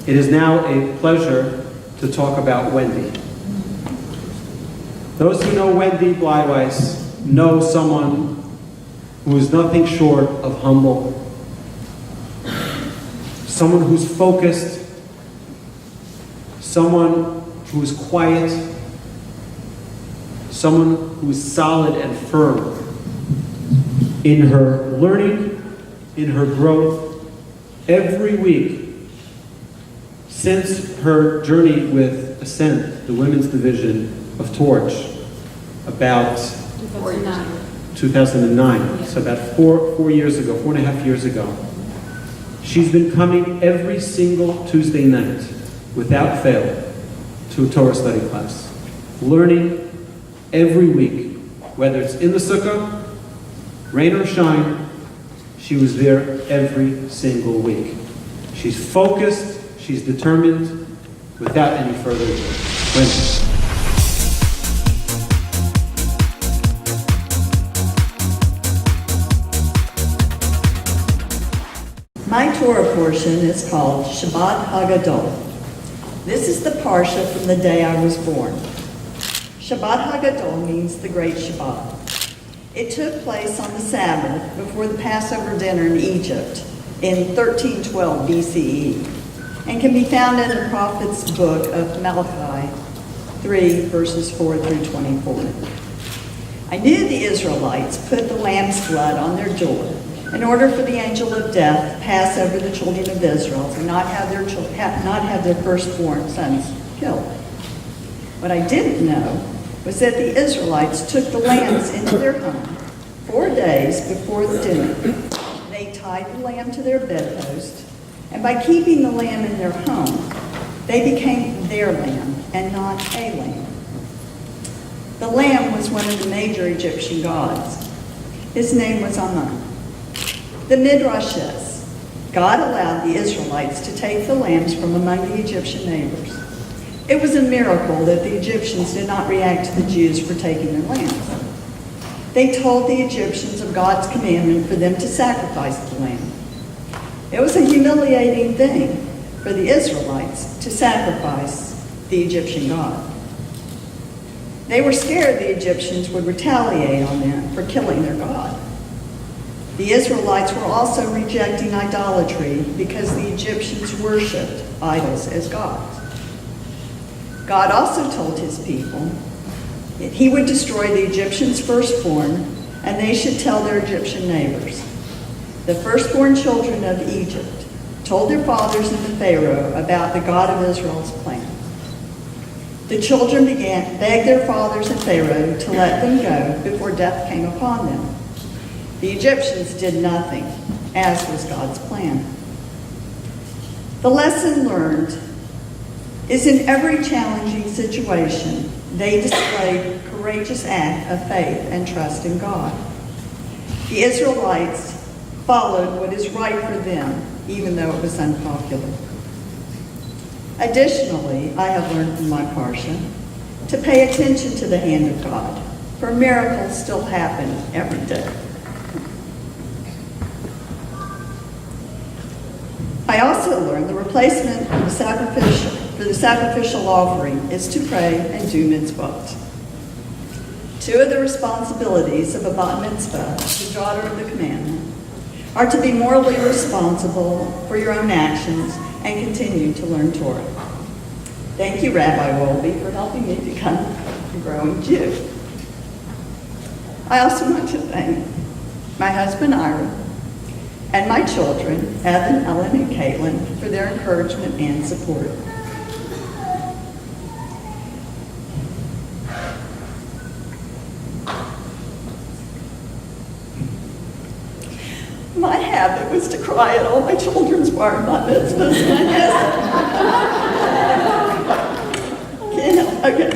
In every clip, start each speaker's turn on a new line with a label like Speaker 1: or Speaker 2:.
Speaker 1: It is now a pleasure to talk about Wendy. Those who know Wendy Bleiweiss know someone who is nothing short of humble, someone who's focused, someone who is quiet, someone who is solid and firm in her learning, in her growth, every week since her journey with Ascent, the women's division of Torch, about 2009, so about four years ago, 4.5 years ago. She's been coming every single Tuesday night, without fail, to a Torah study class, learning every week, whether it's in the sukkah, rain or shine. She was there every single week. She's focused, she's determined, without any further ado. Wendy.
Speaker 2: My Torah portion is called Shabbat Hagadol. This is the parsha from the day I was born. Shabbat Hagadol means the Great Shabbat. It took place on the Sabbath before the Passover dinner in Egypt in 1312 BCE and can be found in the prophet's book of Malachi 3, verses 4 through 24. I knew the Israelites put the lamb's blood on their door in order for the angel of death to pass over the children of Israel and not have their firstborn sons killed. What I didn't know was that the Israelites took the lambs into their home 4 days before the dinner. They tied the lamb to their bedpost, and by keeping the lamb in their home, they became their lamb and not a lamb. The lamb was one of the major Egyptian gods. His name was Amun. The Midrash says, God allowed the Israelites to take the lambs from among the Egyptian neighbors. It was a miracle that the Egyptians did not react to the Jews for taking their lambs. They told the Egyptians of God's commandment for them to sacrifice the lamb. It was a humiliating thing for the Israelites to sacrifice the Egyptian god. They were scared the Egyptians would retaliate on them for killing their god. The Israelites were also rejecting idolatry because the Egyptians worshipped idols as gods. God also told his people that he would destroy the Egyptians' firstborn, and they should tell their Egyptian neighbors. The firstborn children of Egypt told their fathers and the Pharaoh about the God of Israel's plan. The children begged their fathers and Pharaoh to let them go before death came upon them. The Egyptians did nothing, as was God's plan. The lesson learned is in every challenging situation, they displayed a courageous act of faith and trust in God. The Israelites followed what is right for them, even though it was unpopular. Additionally, I have learned from my parsha to pay attention to the hand of God, for miracles still happen every day. I also learned the replacement of the sacrificial offering is to pray and do mitzvot. Two of the responsibilities of a bat mitzvah, the daughter of the commandment, are to be morally responsible for your own actions and continue to learn Torah. Thank you, Rabbi Wolbe, for helping me become a growing Jew. I also want to thank my husband, Ira, and my children, Evan, Ellen, and Caitlin, for their encouragement and support. My habit was to cry at all my children's bar mitzvahs, and I guess can't help. Okay.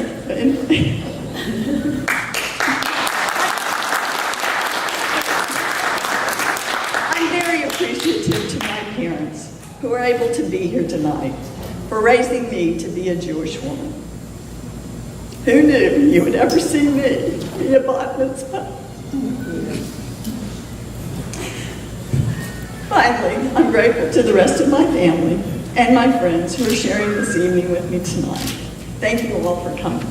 Speaker 2: I'm very appreciative to my parents who are able to be here tonight for raising me to be a Jewish woman. Who knew you would ever see me be a bat mitzvah? Finally, I'm grateful to the rest of my family and my friends who are sharing this evening with me tonight. Thank you all for coming.